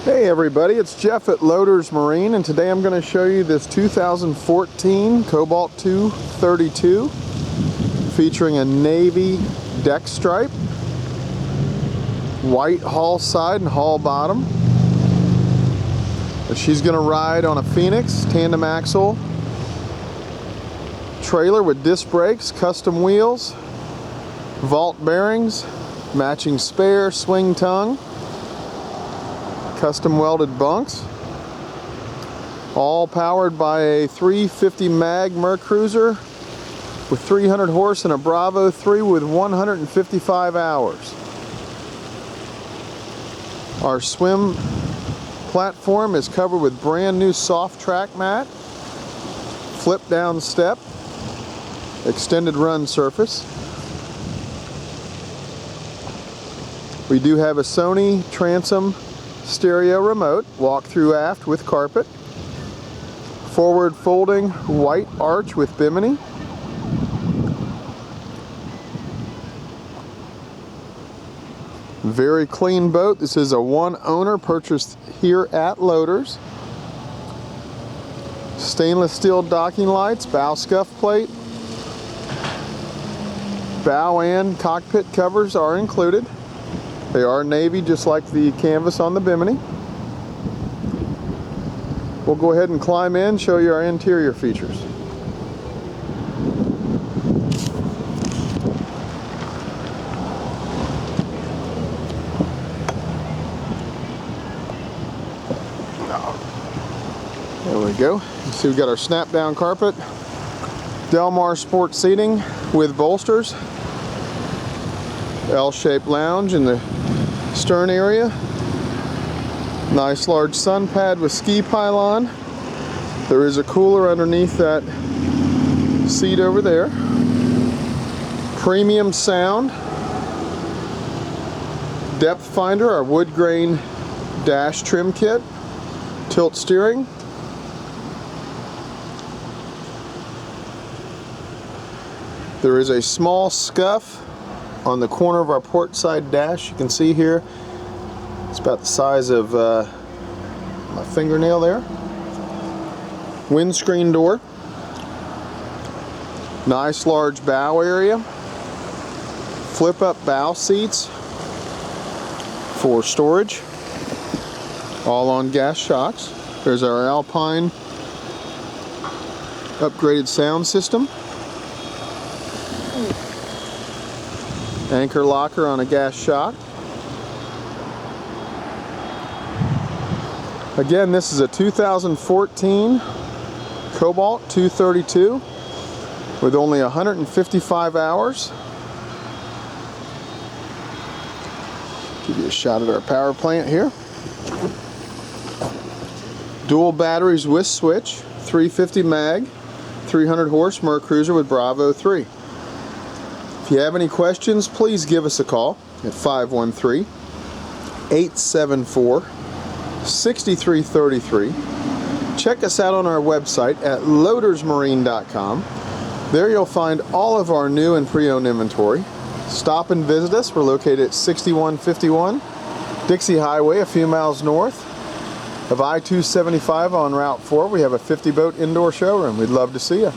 Hey everybody, it's Jeff at Lodders Marine, and today I'm going to show you this 2014 Cobalt 232 featuring a navy deck stripe, white hull side and hull bottom. She's going to ride on a Phoenix tandem axle trailer with disc brakes, custom wheels, vault bearings, matching spare, swing tongue, custom welded bunks, all powered by a 350 mag Mercrusier with 300 horse and a Bravo 3 with 155 hours. Our swim platform is covered with brand new Sof-Trac mat, flip down step, extended run surface. We do have a Sony Transom stereo remote, walk through aft with carpet, forward folding white arch with Bimini, very clean boat. This is a one owner, purchased here at Lodders. Stainless steel docking lights, bow scuff plate, bow and cockpit covers are included. They are navy, just like the canvas on the Bimini. We'll go ahead and climb in, show you our interior features. There we go. You see we've got our snap down carpet, Delmar sport seating with bolsters, L-shaped lounge in the stern area, nice large sun pad with ski pylon. There is a cooler underneath that seat over there. Premium sound, depth finder, our Woodgrain dash trim kit, tilt steering, there is a small scuff on the corner of our port side dash. You can see here it's about the size of my fingernail there. Windscreen door, nice large bow area, flip up bow seats for storage, all on gas shocks. There's our Alpine upgraded sound system. Anchor locker on a gas shock. Again, this is a 2014 Cobalt 232 with only 155 hours. Give you a shot at our power plant here. Dual batteries with switch, 350 mag, 300 horse Mercrusier with Bravo 3. If you have any questions, please give us a call at 513-874-6333. Check us out on our website at loddersmarine.com. There you'll find all of our new and pre-owned inventory. Stop and visit us. We're located at 6151 Dixie Highway, a few miles north of I-275 on Route 4. We have a 50 boat indoor showroom. We'd love to see you.